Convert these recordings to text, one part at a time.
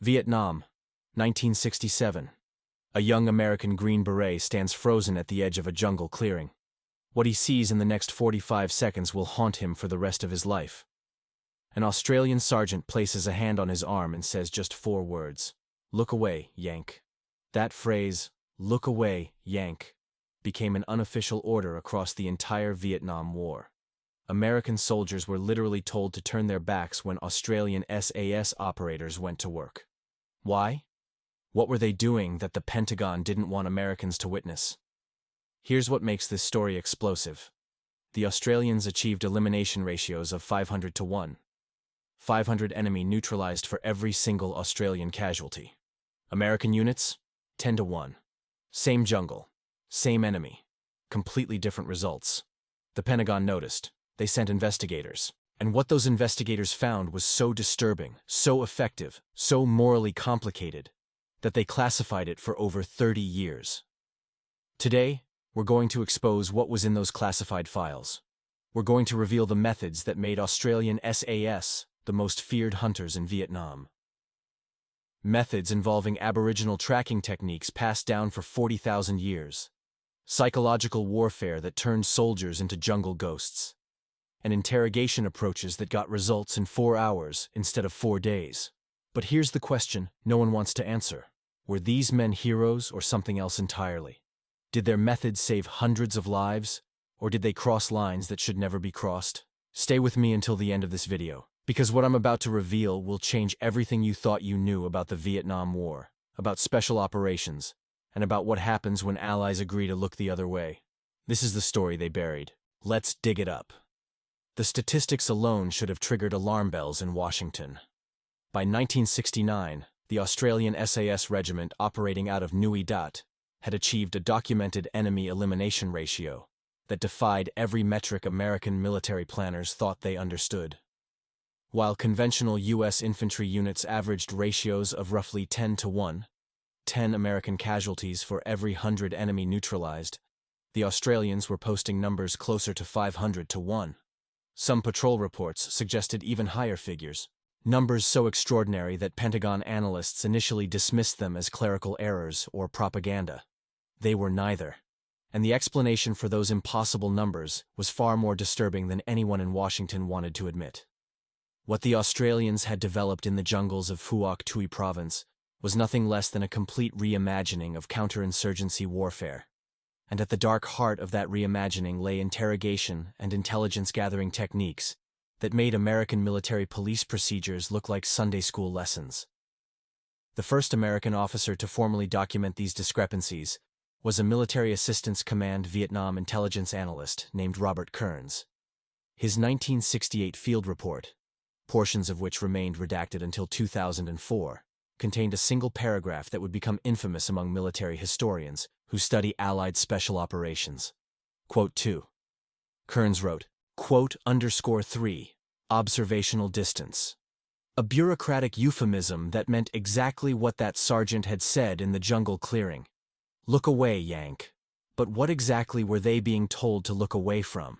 Vietnam, 1967. A young American Green Beret stands frozen at the edge of a jungle clearing. What he sees in the next 45 seconds will haunt him for the rest of his life. An Australian sergeant places a hand on his arm and says just 4 words. "Look away, Yank." That phrase, "Look away, Yank," became an unofficial order across the entire Vietnam War. American soldiers were literally told to turn their backs when Australian SAS operators went to work. Why? What were they doing that the Pentagon didn't want Americans to witness? Here's what makes this story explosive. The Australians achieved elimination ratios of 500 to 1. 500 enemy neutralized for every single Australian casualty. American units, 10 to 1. Same jungle, same enemy, completely different results. The Pentagon noticed. They sent investigators. And what those investigators found was so disturbing, so effective, so morally complicated, that they classified it for over 30 years. Today, we're going to expose what was in those classified files. We're going to reveal the methods that made Australian SAS the most feared hunters in Vietnam. Methods involving Aboriginal tracking techniques passed down for 40,000 years. Psychological warfare that turned soldiers into jungle ghosts. And interrogation approaches that got results in 4 hours instead of 4 days. But here's the question no one wants to answer. Were these men heroes or something else entirely? Did their methods save hundreds of lives, or did they cross lines that should never be crossed? Stay with me until the end of this video, because what I'm about to reveal will change everything you thought you knew about the Vietnam War, about special operations, and about what happens when allies agree to look the other way. This is the story they buried. Let's dig it up. The statistics alone should have triggered alarm bells in Washington. By 1969, the Australian SAS regiment operating out of Nui Dat had achieved a documented enemy elimination ratio that defied every metric American military planners thought they understood. While conventional U.S. infantry units averaged ratios of roughly 10 to 1, 10 American casualties for every 100 enemy neutralized, the Australians were posting numbers closer to 500 to 1. Some patrol reports suggested even higher figures, numbers so extraordinary that Pentagon analysts initially dismissed them as clerical errors or propaganda. They were neither. And the explanation for those impossible numbers was far more disturbing than anyone in Washington wanted to admit. What the Australians had developed in the jungles of Phuoc Tuy Province was nothing less than a complete reimagining of counterinsurgency warfare. And at the dark heart of that reimagining lay interrogation and intelligence-gathering techniques that made American military police procedures look like Sunday school lessons. The first American officer to formally document these discrepancies was a Military Assistance Command Vietnam intelligence analyst named Robert Kearns. His 1968 field report, portions of which remained redacted until 2004, contained a single paragraph that would become infamous among military historians who study Allied special operations. Quote 2. Kearns wrote, "3, observational distance." A bureaucratic euphemism that meant exactly what that sergeant had said in the jungle clearing. Look away, Yank. But what exactly were they being told to look away from?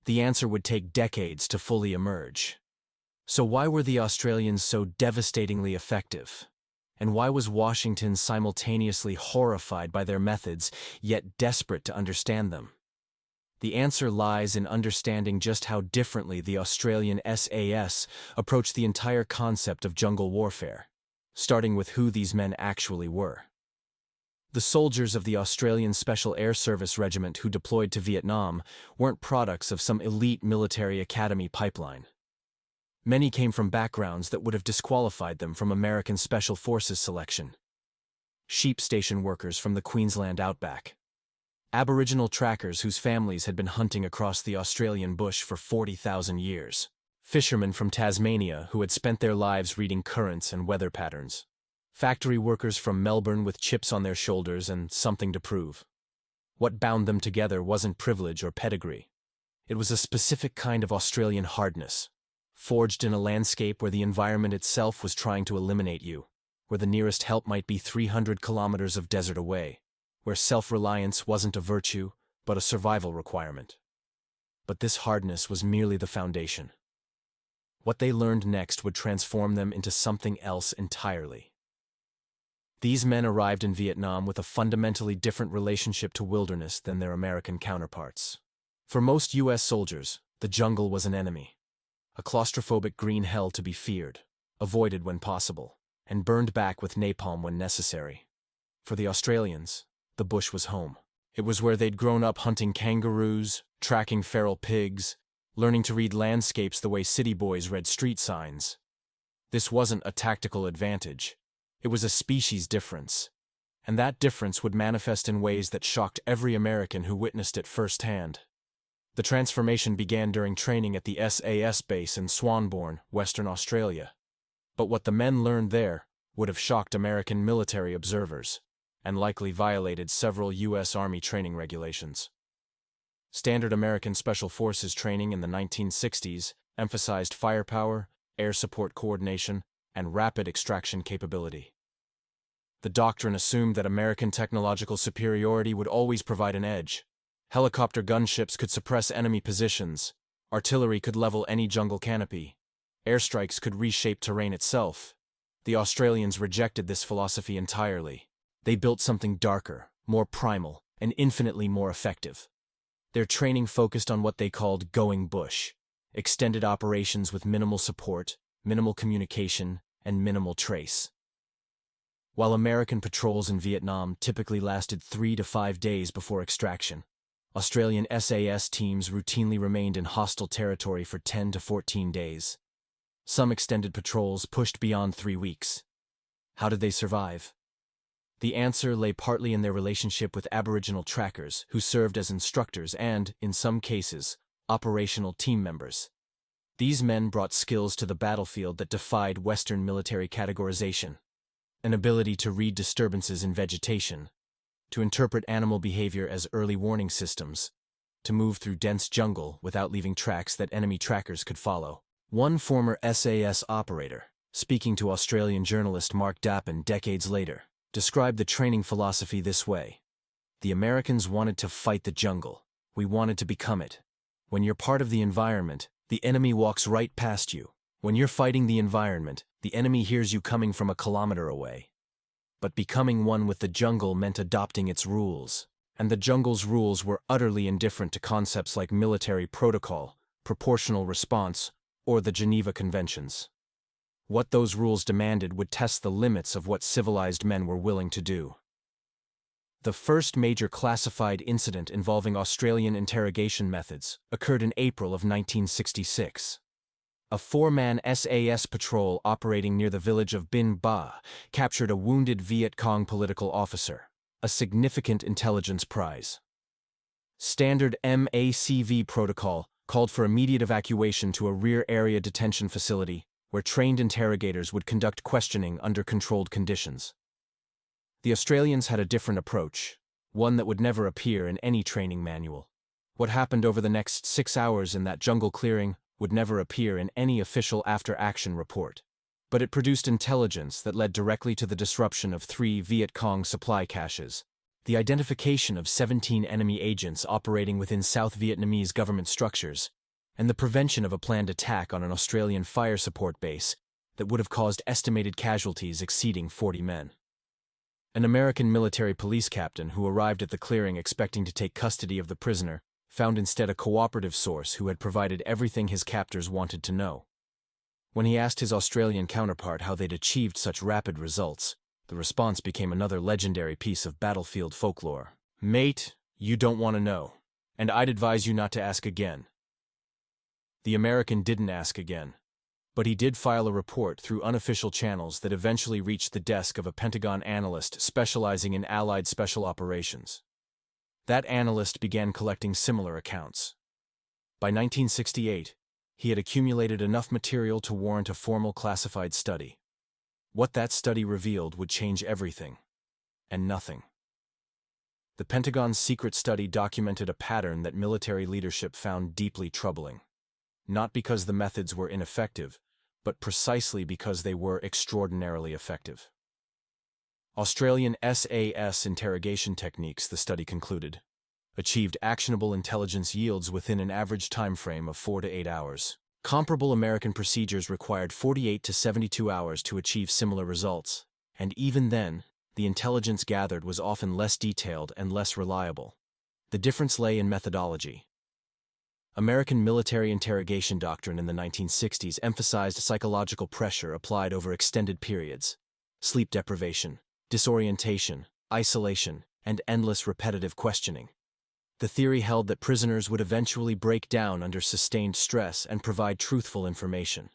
The answer would take decades to fully emerge. So why were the Australians so devastatingly effective? And why was Washington simultaneously horrified by their methods, yet desperate to understand them? The answer lies in understanding just how differently the Australian SAS approached the entire concept of jungle warfare, starting with who these men actually were. The soldiers of the Australian Special Air Service Regiment who deployed to Vietnam weren't products of some elite military academy pipeline. Many came from backgrounds that would have disqualified them from American Special Forces selection. Sheep station workers from the Queensland outback. Aboriginal trackers whose families had been hunting across the Australian bush for 40,000 years. Fishermen from Tasmania who had spent their lives reading currents and weather patterns. Factory workers from Melbourne with chips on their shoulders and something to prove. What bound them together wasn't privilege or pedigree. It was a specific kind of Australian hardness, forged in a landscape where the environment itself was trying to eliminate you, where the nearest help might be 300 kilometers of desert away, where self-reliance wasn't a virtue, but a survival requirement. But this hardness was merely the foundation. What they learned next would transform them into something else entirely. These men arrived in Vietnam with a fundamentally different relationship to wilderness than their American counterparts. For most U.S. soldiers, the jungle was an enemy, a claustrophobic green hell to be feared, avoided when possible, and burned back with napalm when necessary. For the Australians, the bush was home. It was where they'd grown up hunting kangaroos, tracking feral pigs, learning to read landscapes the way city boys read street signs. This wasn't a tactical advantage. It was a species difference. And that difference would manifest in ways that shocked every American who witnessed it firsthand. The transformation began during training at the SAS base in Swanbourne, Western Australia. But what the men learned there would have shocked American military observers, and likely violated several U.S. Army training regulations. Standard American Special Forces training in the 1960s emphasized firepower, air support coordination, and rapid extraction capability. The doctrine assumed that American technological superiority would always provide an edge. Helicopter gunships could suppress enemy positions, artillery could level any jungle canopy, airstrikes could reshape terrain itself. The Australians rejected this philosophy entirely. They built something darker, more primal, and infinitely more effective. Their training focused on what they called going bush, extended operations with minimal support, minimal communication, and minimal trace. While American patrols in Vietnam typically lasted 3 to 5 days before extraction, Australian SAS teams routinely remained in hostile territory for 10 to 14 days. Some extended patrols pushed beyond 3 weeks. How did they survive? The answer lay partly in their relationship with Aboriginal trackers who served as instructors and, in some cases, operational team members. These men brought skills to the battlefield that defied Western military categorization. An ability to read disturbances in vegetation, to interpret animal behavior as early warning systems, to move through dense jungle without leaving tracks that enemy trackers could follow. One former SAS operator, speaking to Australian journalist Mark Dappen decades later, described the training philosophy this way: "The Americans wanted to fight the jungle. We wanted to become it. When you're part of the environment, the enemy walks right past you. When you're fighting the environment, the enemy hears you coming from a kilometer away. But becoming one with the jungle meant adopting its rules, and the jungle's rules were utterly indifferent to concepts like military protocol, proportional response, or the Geneva Conventions. What those rules demanded would test the limits of what civilized men were willing to do." The first major classified incident involving Australian interrogation methods occurred in April of 1966. A 4-man SAS patrol operating near the village of Bin Ba captured a wounded Viet Cong political officer, a significant intelligence prize. Standard MACV protocol called for immediate evacuation to a rear area detention facility where trained interrogators would conduct questioning under controlled conditions. The Australians had a different approach, one that would never appear in any training manual. What happened over the next 6 hours in that jungle clearing would never appear in any official after-action report. But it produced intelligence that led directly to the disruption of 3 Viet Cong supply caches, the identification of 17 enemy agents operating within South Vietnamese government structures, and the prevention of a planned attack on an Australian fire support base that would have caused estimated casualties exceeding 40 men. An American military police captain who arrived at the clearing expecting to take custody of the prisoner found instead a cooperative source who had provided everything his captors wanted to know. When he asked his Australian counterpart how they'd achieved such rapid results, the response became another legendary piece of battlefield folklore. "Mate, you don't want to know, and I'd advise you not to ask again." The American didn't ask again, but he did file a report through unofficial channels that eventually reached the desk of a Pentagon analyst specializing in Allied special operations. That analyst began collecting similar accounts. By 1968, he had accumulated enough material to warrant a formal classified study. What that study revealed would change everything, and nothing. The Pentagon's secret study documented a pattern that military leadership found deeply troubling. Not because the methods were ineffective, but precisely because they were extraordinarily effective. Australian SAS interrogation techniques, the study concluded, achieved actionable intelligence yields within an average time frame of 4 to 8 hours. Comparable American procedures required 48 to 72 hours to achieve similar results, and even then, the intelligence gathered was often less detailed and less reliable. The difference lay in methodology. American military interrogation doctrine in the 1960s emphasized psychological pressure applied over extended periods, sleep deprivation, disorientation, isolation, and endless repetitive questioning. The theory held that prisoners would eventually break down under sustained stress and provide truthful information.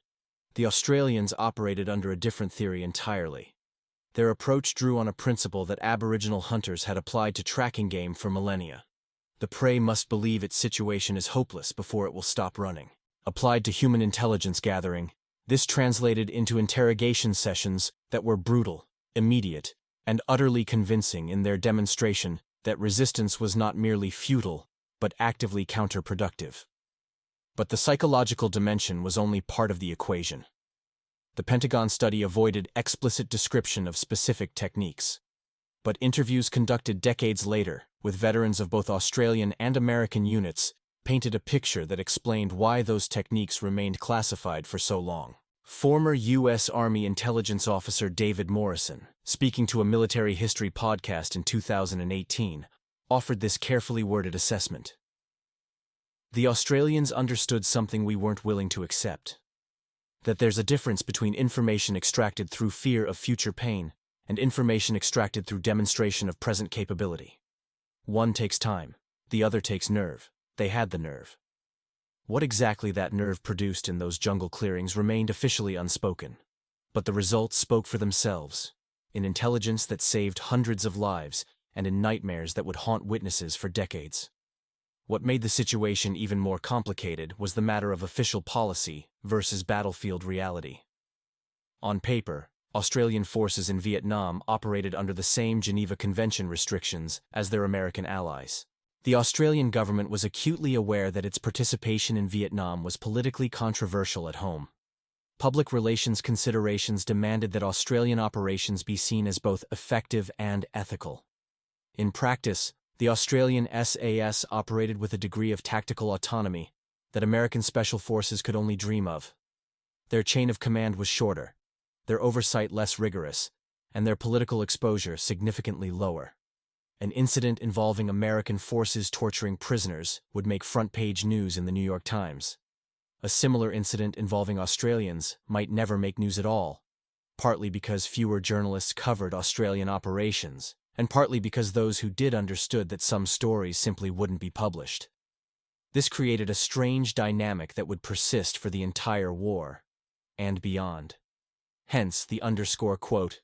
The Australians operated under a different theory entirely. Their approach drew on a principle that Aboriginal hunters had applied to tracking game for millennia. The prey must believe its situation is hopeless before it will stop running. Applied to human intelligence gathering, this translated into interrogation sessions that were brutal, immediate, and utterly convincing in their demonstration that resistance was not merely futile, but actively counterproductive. But the psychological dimension was only part of the equation. The Pentagon study avoided explicit description of specific techniques. But interviews conducted decades later, with veterans of both Australian and American units, painted a picture that explained why those techniques remained classified for so long. Former U.S. Army intelligence officer David Morrison, speaking to a military history podcast in 2018, offered this carefully worded assessment. The Australians understood something we weren't willing to accept. That there's a difference between information extracted through fear of future pain and information extracted through demonstration of present capability. One takes time, the other takes nerve. They had the nerve. What exactly that nerve produced in those jungle clearings remained officially unspoken. But the results spoke for themselves, in intelligence that saved hundreds of lives and in nightmares that would haunt witnesses for decades. What made the situation even more complicated was the matter of official policy versus battlefield reality. On paper, Australian forces in Vietnam operated under the same Geneva Convention restrictions as their American allies. The Australian government was acutely aware that its participation in Vietnam was politically controversial at home. Public relations considerations demanded that Australian operations be seen as both effective and ethical. In practice, the Australian SAS operated with a degree of tactical autonomy that American special forces could only dream of. Their chain of command was shorter, their oversight less rigorous, and their political exposure significantly lower. An incident involving American forces torturing prisoners would make front-page news in the New York Times. A similar incident involving Australians might never make news at all, partly because fewer journalists covered Australian operations, and partly because those who did understood that some stories simply wouldn't be published. This created a strange dynamic that would persist for the entire war, and beyond. Hence the _8_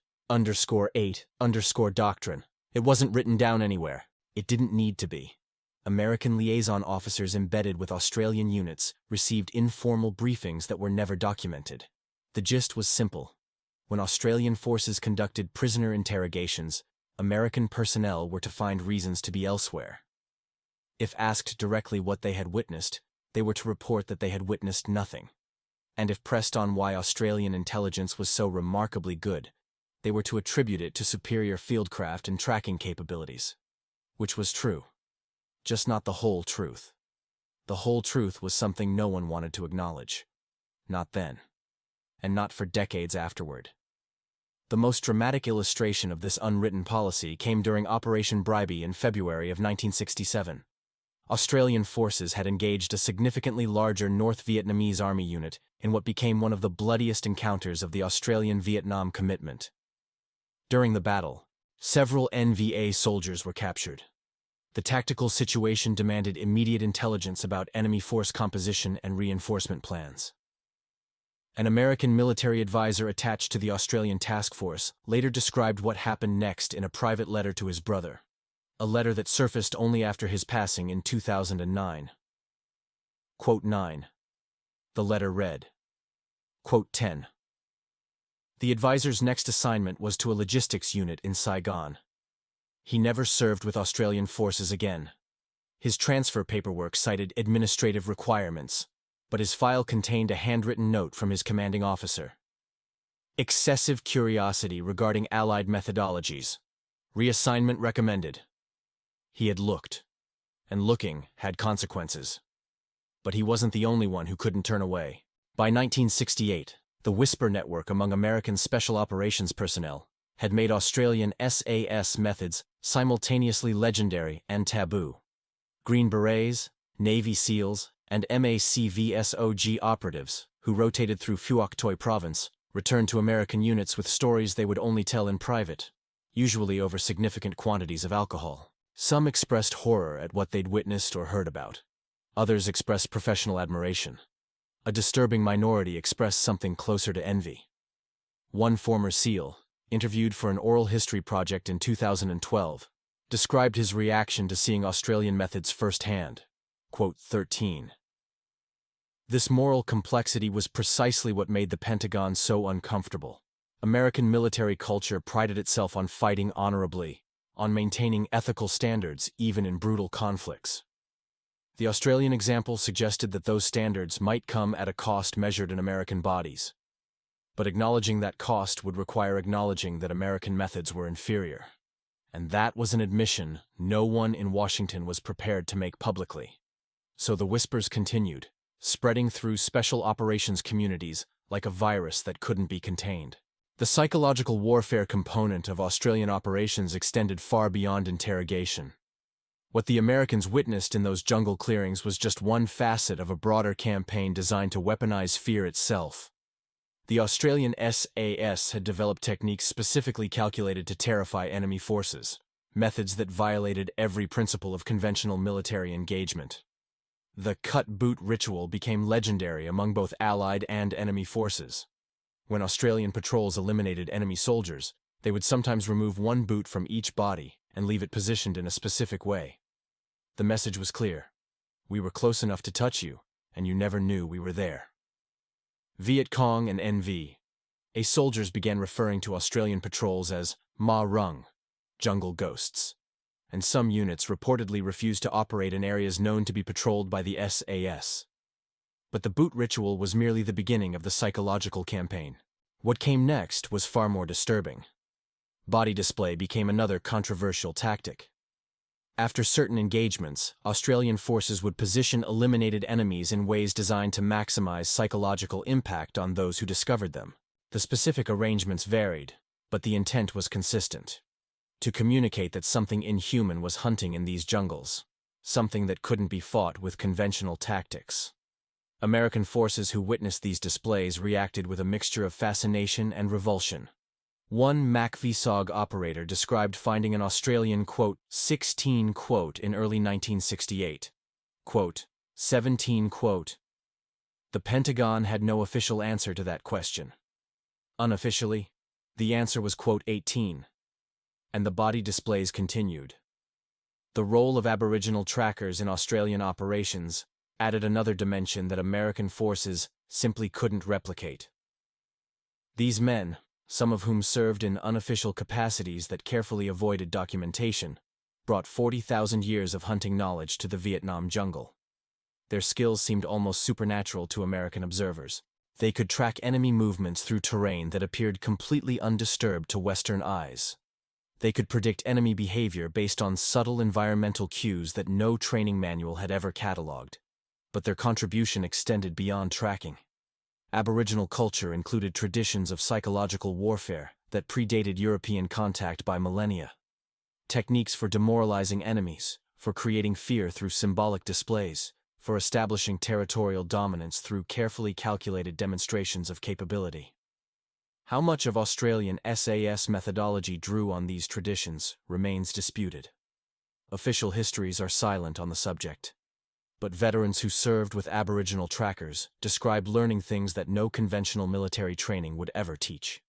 doctrine. It wasn't written down anywhere. It didn't need to be. American liaison officers embedded with Australian units received informal briefings that were never documented. The gist was simple. When Australian forces conducted prisoner interrogations, American personnel were to find reasons to be elsewhere. If asked directly what they had witnessed, they were to report that they had witnessed nothing. And if pressed on why Australian intelligence was so remarkably good, they were to attribute it to superior fieldcraft and tracking capabilities. Which was true. Just not the whole truth. The whole truth was something no one wanted to acknowledge. Not then. And not for decades afterward. The most dramatic illustration of this unwritten policy came during Operation Bribie in February of 1967. Australian forces had engaged a significantly larger North Vietnamese Army unit in what became one of the bloodiest encounters of the Australian-Vietnam commitment. During the battle, several NVA soldiers were captured. The tactical situation demanded immediate intelligence about enemy force composition and reinforcement plans. An American military advisor attached to the Australian task force later described what happened next in a private letter to his brother, a letter that surfaced only after his passing in 2009. Quote 9. The letter read, Quote 10. The advisor's next assignment was to a logistics unit in Saigon. He never served with Australian forces again. His transfer paperwork cited administrative requirements, but his file contained a handwritten note from his commanding officer. Excessive curiosity regarding Allied methodologies. Reassignment recommended. He had looked, and looking had consequences. But he wasn't the only one who couldn't turn away. By 1968, the whisper network among American Special Operations personnel, had made Australian SAS methods simultaneously legendary and taboo. Green Berets, Navy SEALs, and MACVSOG operatives, who rotated through Phuoc Tuy Province, returned to American units with stories they would only tell in private, usually over significant quantities of alcohol. Some expressed horror at what they'd witnessed or heard about. Others expressed professional admiration. A disturbing minority expressed something closer to envy. One former SEAL, interviewed for an oral history project in 2012, described his reaction to seeing Australian methods firsthand. Quote 13. This moral complexity was precisely what made the Pentagon so uncomfortable. American military culture prided itself on fighting honorably, on maintaining ethical standards even in brutal conflicts. The Australian example suggested that those standards might come at a cost measured in American bodies. But acknowledging that cost would require acknowledging that American methods were inferior. And that was an admission no one in Washington was prepared to make publicly. So the whispers continued, spreading through special operations communities like a virus that couldn't be contained. The psychological warfare component of Australian operations extended far beyond interrogation. What the Americans witnessed in those jungle clearings was just one facet of a broader campaign designed to weaponize fear itself. The Australian SAS had developed techniques specifically calculated to terrify enemy forces, methods that violated every principle of conventional military engagement. The cut boot ritual became legendary among both Allied and enemy forces. When Australian patrols eliminated enemy soldiers, they would sometimes remove one boot from each body and leave it positioned in a specific way. The message was clear. We were close enough to touch you, and you never knew we were there. Viet Cong and NV soldiers began referring to Australian patrols as Ma Rung, jungle ghosts, and some units reportedly refused to operate in areas known to be patrolled by the SAS. But the boot ritual was merely the beginning of the psychological campaign. What came next was far more disturbing. Body display became another controversial tactic. After certain engagements, Australian forces would position eliminated enemies in ways designed to maximize psychological impact on those who discovered them. The specific arrangements varied, but the intent was consistent: to communicate that something inhuman was hunting in these jungles, something that couldn't be fought with conventional tactics. American forces who witnessed these displays reacted with a mixture of fascination and revulsion. One MACVSOG operator described finding an Australian, quote, 16, quote, in early 1968, quote, 17, quote. The Pentagon had no official answer to that question. Unofficially, the answer was, quote, 18. And the body displays continued. The role of Aboriginal trackers in Australian operations added another dimension that American forces simply couldn't replicate. These men, some of whom served in unofficial capacities that carefully avoided documentation, brought 40,000 years of hunting knowledge to the Vietnam jungle. Their skills seemed almost supernatural to American observers. They could track enemy movements through terrain that appeared completely undisturbed to Western eyes. They could predict enemy behavior based on subtle environmental cues that no training manual had ever cataloged. But their contribution extended beyond tracking. Aboriginal culture included traditions of psychological warfare that predated European contact by millennia. Techniques for demoralizing enemies, for creating fear through symbolic displays, for establishing territorial dominance through carefully calculated demonstrations of capability. How much of Australian SAS methodology drew on these traditions remains disputed. Official histories are silent on the subject. But veterans who served with Aboriginal trackers describe learning things that no conventional military training would ever teach.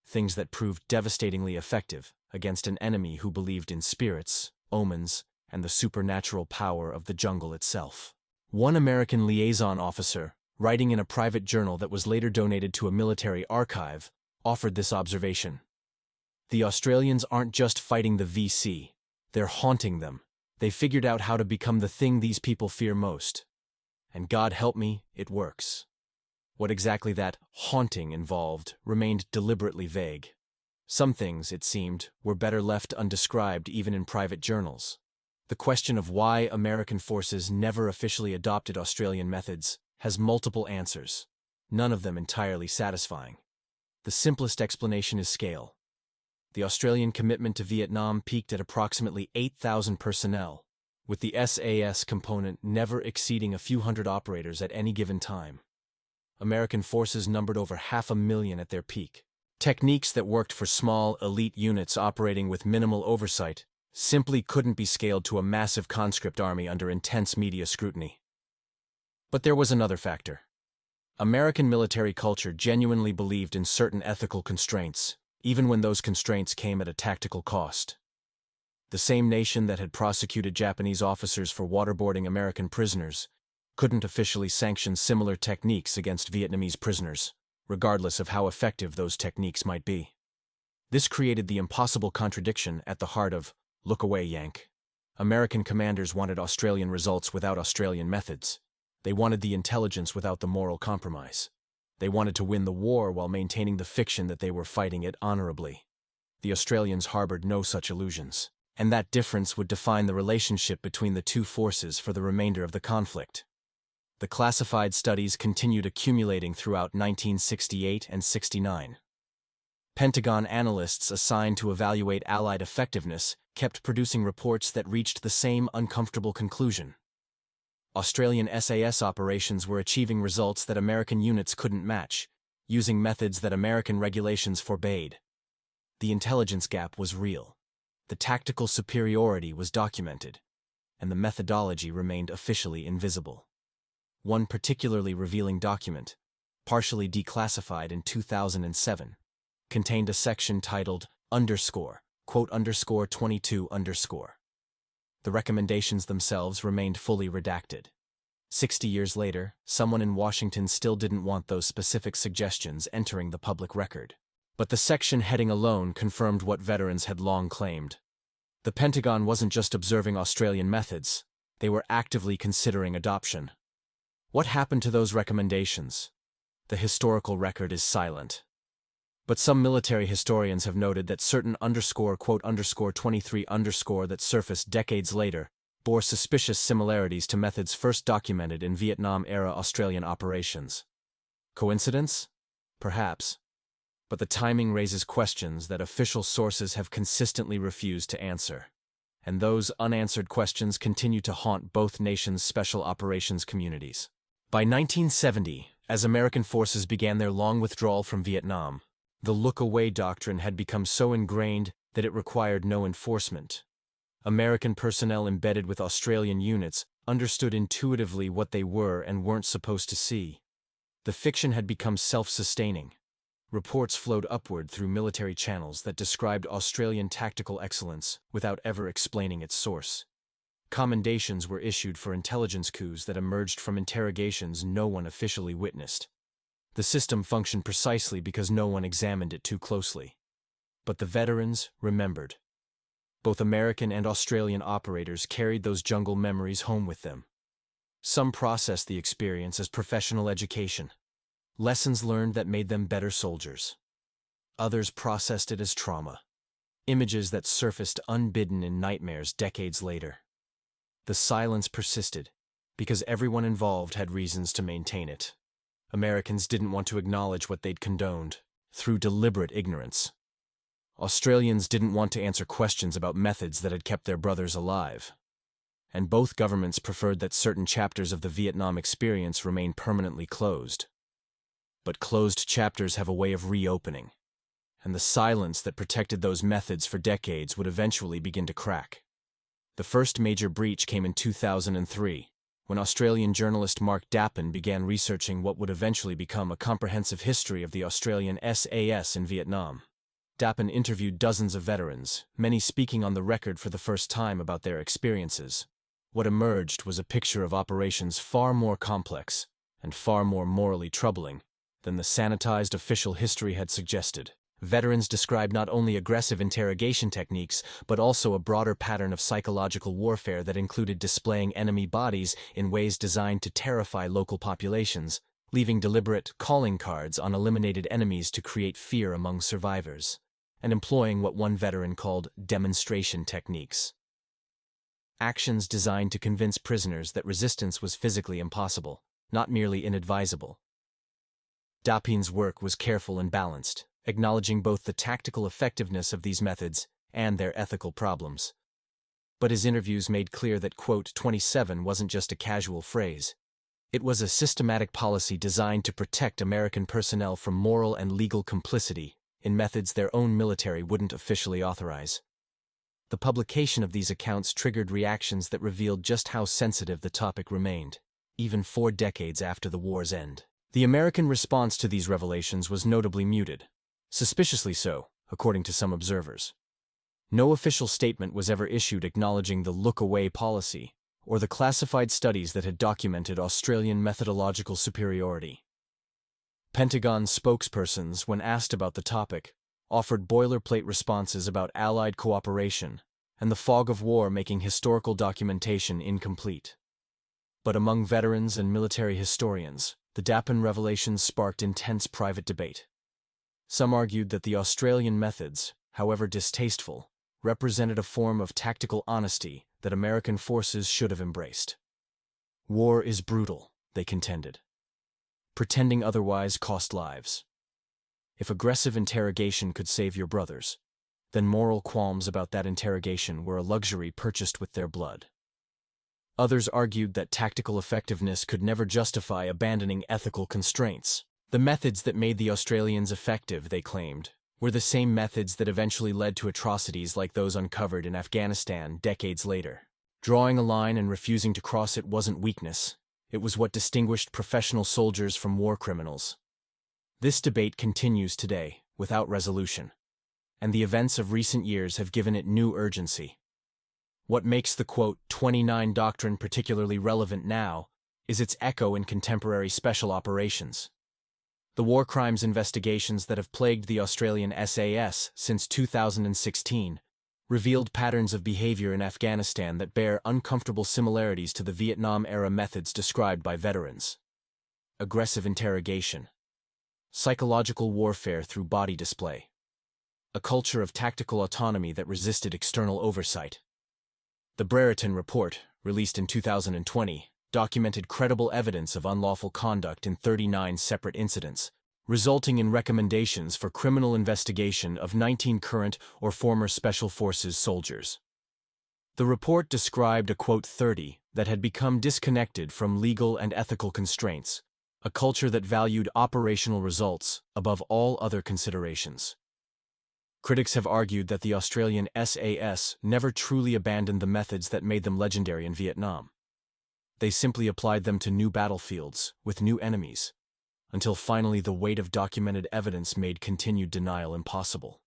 Things that proved devastatingly effective against an enemy who believed in spirits, omens, and the supernatural power of the jungle itself. One American liaison officer, writing in a private journal that was later donated to a military archive, offered this observation. The Australians aren't just fighting the VC, they're haunting them. They figured out how to become the thing these people fear most. And God help me, it works. What exactly that haunting involved remained deliberately vague. Some things, it seemed, were better left undescribed even in private journals. The question of why American forces never officially adopted Australian methods has multiple answers, none of them entirely satisfying. The simplest explanation is scale. The Australian commitment to Vietnam peaked at approximately 8,000 personnel, with the SAS component never exceeding a few hundred operators at any given time. American forces numbered over 500,000 at their peak. Techniques that worked for small, elite units operating with minimal oversight simply couldn't be scaled to a massive conscript army under intense media scrutiny. But there was another factor. American military culture genuinely believed in certain ethical constraints, even when those constraints came at a tactical cost. The same nation that had prosecuted Japanese officers for waterboarding American prisoners couldn't officially sanction similar techniques against Vietnamese prisoners, regardless of how effective those techniques might be. This created the impossible contradiction at the heart of "Look away, Yank." American commanders wanted Australian results without Australian methods. They wanted the intelligence without the moral compromise. They wanted to win the war while maintaining the fiction that they were fighting it honorably. The Australians harbored no such illusions, and that difference would define the relationship between the two forces for the remainder of the conflict. The classified studies continued accumulating throughout 1968 and 69. Pentagon analysts assigned to evaluate Allied effectiveness kept producing reports that reached the same uncomfortable conclusion. Australian SAS operations were achieving results that American units couldn't match, using methods that American regulations forbade. The intelligence gap was real. The tactical superiority was documented, and the methodology remained officially invisible. One particularly revealing document, partially declassified in 2007, contained a section titled _22_. The recommendations themselves remained fully redacted. 60 years later, someone in Washington still didn't want those specific suggestions entering the public record. But the section heading alone confirmed what veterans had long claimed. The Pentagon wasn't just observing Australian methods, they were actively considering adoption. What happened to those recommendations? The historical record is silent. But some military historians have noted that certain _23_ that surfaced decades later bore suspicious similarities to methods first documented in Vietnam-era Australian operations. Coincidence? Perhaps. But the timing raises questions that official sources have consistently refused to answer. And those unanswered questions continue to haunt both nations' special operations communities. By 1970, as American forces began their long withdrawal from Vietnam, the look-away doctrine had become so ingrained that it required no enforcement. American personnel embedded with Australian units understood intuitively what they were and weren't supposed to see. The fiction had become self-sustaining. Reports flowed upward through military channels that described Australian tactical excellence without ever explaining its source. Commendations were issued for intelligence coups that emerged from interrogations no one officially witnessed. The system functioned precisely because no one examined it too closely. But the veterans remembered. Both American and Australian operators carried those jungle memories home with them. Some processed the experience as professional education, lessons learned that made them better soldiers. Others processed it as trauma, images that surfaced unbidden in nightmares decades later. The silence persisted, because everyone involved had reasons to maintain it. Americans didn't want to acknowledge what they'd condoned, through deliberate ignorance. Australians didn't want to answer questions about methods that had kept their brothers alive. And both governments preferred that certain chapters of the Vietnam experience remain permanently closed. But closed chapters have a way of reopening, and the silence that protected those methods for decades would eventually begin to crack. The first major breach came in 2003, when Australian journalist Mark Dappen began researching what would eventually become a comprehensive history of the Australian SAS in Vietnam. Dappen interviewed dozens of veterans, many speaking on the record for the first time about their experiences. What emerged was a picture of operations far more complex and far more morally troubling than the sanitized official history had suggested. Veterans described not only aggressive interrogation techniques, but also a broader pattern of psychological warfare that included displaying enemy bodies in ways designed to terrify local populations, leaving deliberate calling cards on eliminated enemies to create fear among survivors, and employing what one veteran called demonstration techniques. Actions designed to convince prisoners that resistance was physically impossible, not merely inadvisable. Dappen's work was careful and balanced, acknowledging both the tactical effectiveness of these methods and their ethical problems. But his interviews made clear that, quote, 27 wasn't just a casual phrase. It was a systematic policy designed to protect American personnel from moral and legal complicity in methods their own military wouldn't officially authorize. The publication of these accounts triggered reactions that revealed just how sensitive the topic remained, even 4 decades after the war's end. The American response to these revelations was notably muted, suspiciously so, according to some observers. No official statement was ever issued acknowledging the look-away policy or the classified studies that had documented Australian methodological superiority. Pentagon spokespersons, when asked about the topic, offered boilerplate responses about Allied cooperation and the fog of war making historical documentation incomplete. But among veterans and military historians, the Dapin revelations sparked intense private debate. Some argued that the Australian methods, however distasteful, represented a form of tactical honesty that American forces should have embraced. War is brutal, they contended. Pretending otherwise cost lives. If aggressive interrogation could save your brothers, then moral qualms about that interrogation were a luxury purchased with their blood. Others argued that tactical effectiveness could never justify abandoning ethical constraints. The methods that made the Australians effective, they claimed, were the same methods that eventually led to atrocities like those uncovered in Afghanistan decades later. Drawing a line and refusing to cross it wasn't weakness. It was what distinguished professional soldiers from war criminals. This debate continues today, without resolution, and the events of recent years have given it new urgency. What makes the, quote, 29 doctrine particularly relevant now is its echo in contemporary special operations. The war crimes investigations that have plagued the Australian SAS since 2016 revealed patterns of behavior in Afghanistan that bear uncomfortable similarities to the Vietnam-era methods described by veterans. Aggressive interrogation. Psychological warfare through body display. A culture of tactical autonomy that resisted external oversight. The Brereton Report, released in 2020, documented credible evidence of unlawful conduct in 39 separate incidents, resulting in recommendations for criminal investigation of 19 current or former Special Forces soldiers. The report described a, quote, 30 that had become disconnected from legal and ethical constraints, a culture that valued operational results above all other considerations. Critics have argued that the Australian SAS never truly abandoned the methods that made them legendary in Vietnam. They simply applied them to new battlefields, with new enemies, until finally the weight of documented evidence made continued denial impossible.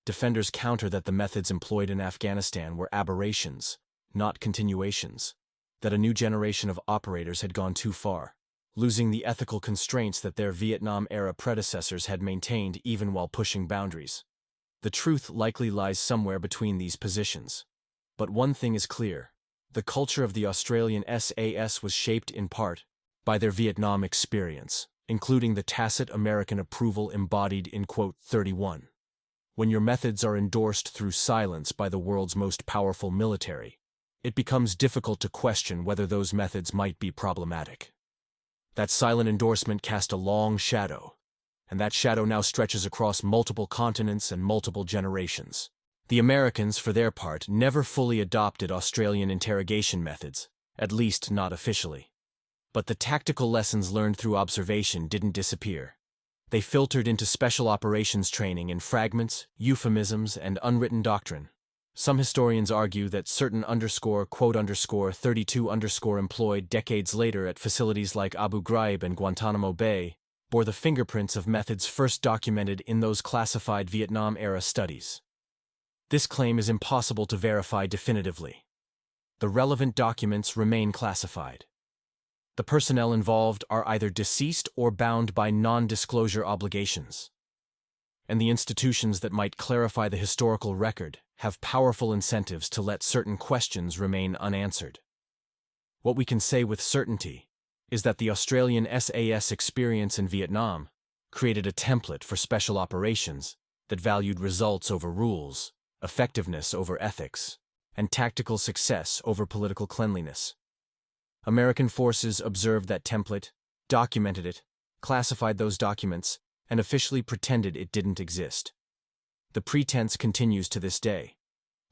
Defenders counter that the methods employed in Afghanistan were aberrations, not continuations, that a new generation of operators had gone too far, losing the ethical constraints that their Vietnam-era predecessors had maintained even while pushing boundaries. The truth likely lies somewhere between these positions. But one thing is clear. The culture of the Australian SAS was shaped in part by their Vietnam experience, including the tacit American approval embodied in, quote, 31. When your methods are endorsed through silence by the world's most powerful military, it becomes difficult to question whether those methods might be problematic. That silent endorsement cast a long shadow, and that shadow now stretches across multiple continents and multiple generations. The Americans, for their part, never fully adopted Australian interrogation methods, at least not officially. But the tactical lessons learned through observation didn't disappear. They filtered into special operations training in fragments, euphemisms, and unwritten doctrine. Some historians argue that certain quote 32 employed decades later at facilities like Abu Ghraib and Guantanamo Bay bore the fingerprints of methods first documented in those classified Vietnam-era studies. This claim is impossible to verify definitively. The relevant documents remain classified. The personnel involved are either deceased or bound by non-disclosure obligations. And the institutions that might clarify the historical record have powerful incentives to let certain questions remain unanswered. What we can say with certainty is that the Australian SAS experience in Vietnam created a template for special operations that valued results over rules, effectiveness over ethics, and tactical success over political cleanliness. American forces observed that template, documented it, classified those documents, and officially pretended it didn't exist. The pretense continues to this day,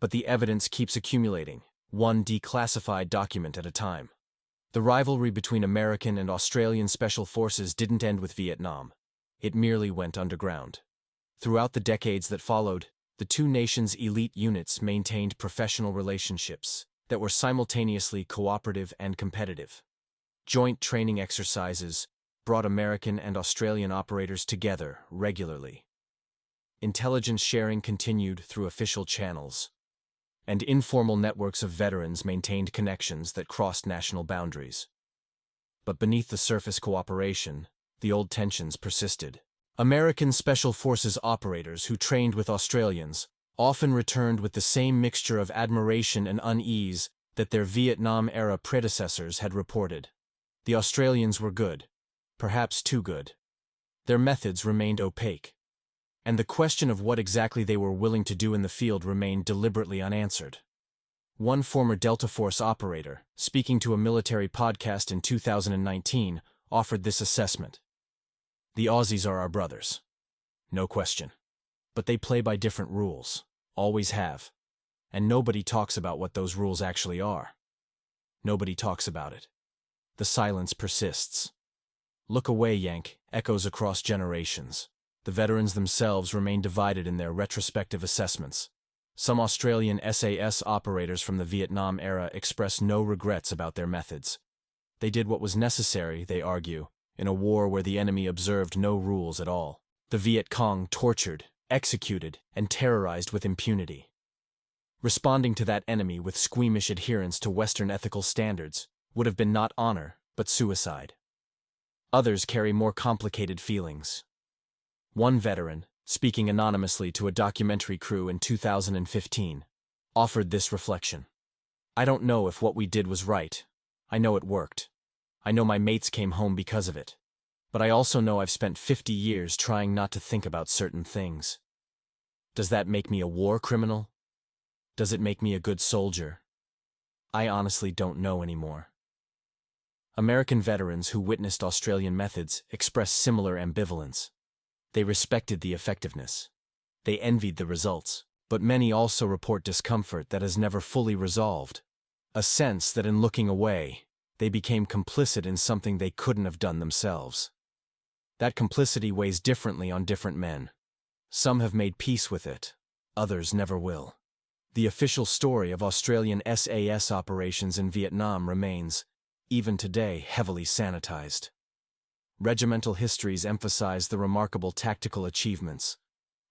but the evidence keeps accumulating, one declassified document at a time. The rivalry between American and Australian special forces didn't end with Vietnam. It merely went underground. Throughout the decades that followed, the two nations' elite units maintained professional relationships that were simultaneously cooperative and competitive. Joint training exercises brought American and Australian operators together regularly. Intelligence sharing continued through official channels, and informal networks of veterans maintained connections that crossed national boundaries. But beneath the surface cooperation, the old tensions persisted. American Special Forces operators who trained with Australians often returned with the same mixture of admiration and unease that their Vietnam-era predecessors had reported. The Australians were good, perhaps too good. Their methods remained opaque, and the question of what exactly they were willing to do in the field remained deliberately unanswered. One former Delta Force operator, speaking to a military podcast in 2019, offered this assessment. The Aussies are our brothers. No question. But they play by different rules, always have. And nobody talks about what those rules actually are. Nobody talks about it. The silence persists. Look away, Yank, echoes across generations. The veterans themselves remain divided in their retrospective assessments. Some Australian SAS operators from the Vietnam era express no regrets about their methods. They did what was necessary, they argue, in a war where the enemy observed no rules at all. The Viet Cong tortured, executed, and terrorized with impunity. Responding to that enemy with squeamish adherence to Western ethical standards would have been not honor, but suicide. Others carry more complicated feelings. One veteran, speaking anonymously to a documentary crew in 2015, offered this reflection. I don't know if what we did was right. I know it worked. I know my mates came home because of it. But I also know I've spent 50 years trying not to think about certain things. Does that make me a war criminal? Does it make me a good soldier? I honestly don't know anymore. American veterans who witnessed Australian methods expressed similar ambivalence. They respected the effectiveness. They envied the results, but many also report discomfort that has never fully resolved. A sense that in looking away, they became complicit in something they couldn't have done themselves. That complicity weighs differently on different men. Some have made peace with it, others never will. The official story of Australian SAS operations in Vietnam remains, even today, heavily sanitized. Regimental histories emphasize the remarkable tactical achievements,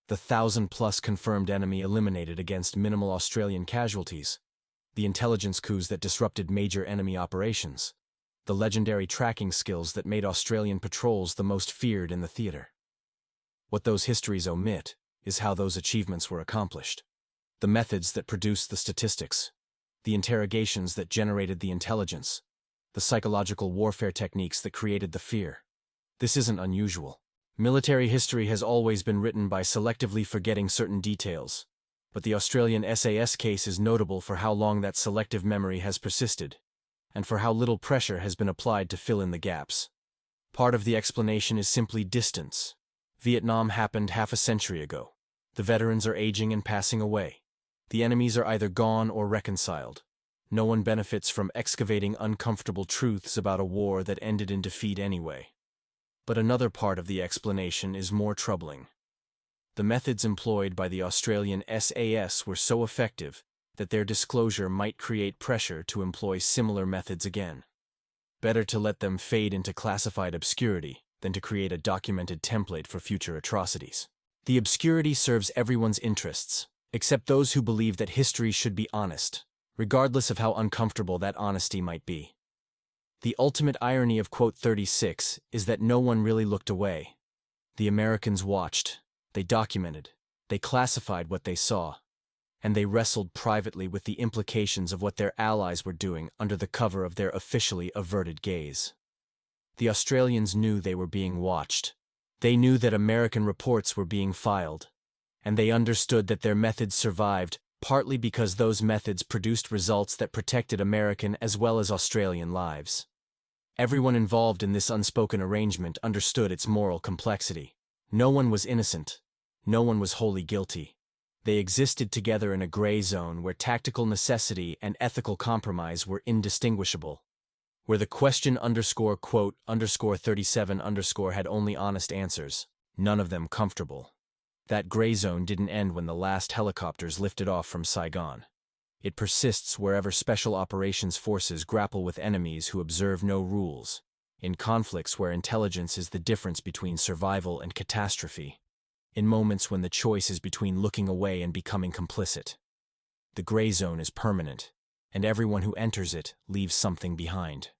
the 1,000+ confirmed enemy eliminated against minimal Australian casualties, the intelligence coups that disrupted major enemy operations, the legendary tracking skills that made Australian patrols the most feared in the theater. What those histories omit is how those achievements were accomplished. The methods that produced the statistics, the interrogations that generated the intelligence, the psychological warfare techniques that created the fear. This isn't unusual. Military history has always been written by selectively forgetting certain details, but the Australian SAS case is notable for how long that selective memory has persisted, and for how little pressure has been applied to fill in the gaps. Part of the explanation is simply distance. Vietnam happened half a century ago. The veterans are aging and passing away. The enemies are either gone or reconciled. No one benefits from excavating uncomfortable truths about a war that ended in defeat anyway. But another part of the explanation is more troubling. The methods employed by the Australian SAS were so effective that their disclosure might create pressure to employ similar methods again. Better to let them fade into classified obscurity than to create a documented template for future atrocities. The obscurity serves everyone's interests, except those who believe that history should be honest, regardless of how uncomfortable that honesty might be. The ultimate irony of Quote 36 is that no one really looked away. The Americans watched, they documented, they classified what they saw, and they wrestled privately with the implications of what their allies were doing under the cover of their officially averted gaze. The Australians knew they were being watched. They knew that American reports were being filed, and they understood that their methods survived partly because those methods produced results that protected American as well as Australian lives. Everyone involved in this unspoken arrangement understood its moral complexity. No one was innocent. No one was wholly guilty. They existed together in a gray zone where tactical necessity and ethical compromise were indistinguishable, where the question quote, _37 had only honest answers, none of them comfortable. That gray zone didn't end when the last helicopters lifted off from Saigon. It persists wherever special operations forces grapple with enemies who observe no rules, in conflicts where intelligence is the difference between survival and catastrophe, in moments when the choice is between looking away and becoming complicit. The gray zone is permanent, and everyone who enters it leaves something behind.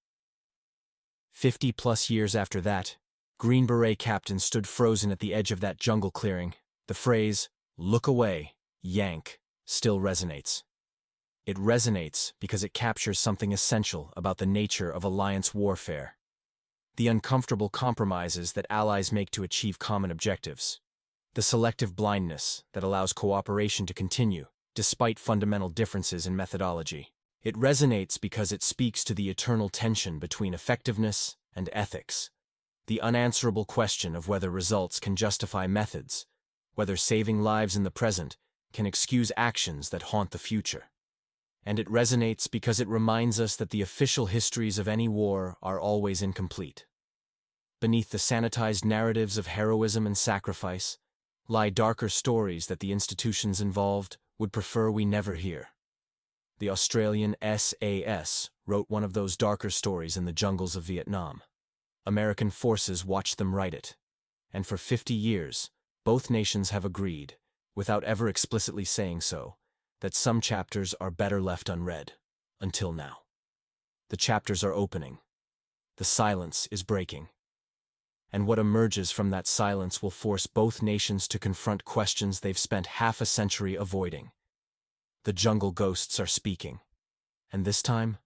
50-plus years after that, Green Beret captains stood frozen at the edge of that jungle clearing. The phrase, "Look away, Yank," still resonates. It resonates because it captures something essential about the nature of alliance warfare. The uncomfortable compromises that allies make to achieve common objectives. The selective blindness that allows cooperation to continue, despite fundamental differences in methodology. It resonates because it speaks to the eternal tension between effectiveness and ethics. The unanswerable question of whether results can justify methods, whether saving lives in the present can excuse actions that haunt the future. And it resonates because it reminds us that the official histories of any war are always incomplete. Beneath the sanitized narratives of heroism and sacrifice lie darker stories that the institutions involved would prefer we never hear. The Australian SAS wrote one of those darker stories in the jungles of Vietnam. American forces watched them write it, and for 50 years, both nations have agreed, without ever explicitly saying so, that some chapters are better left unread, until now. The chapters are opening. The silence is breaking. And what emerges from that silence will force both nations to confront questions they've spent half a century avoiding. The jungle ghosts are speaking. And this time,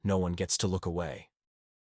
no one gets to look away.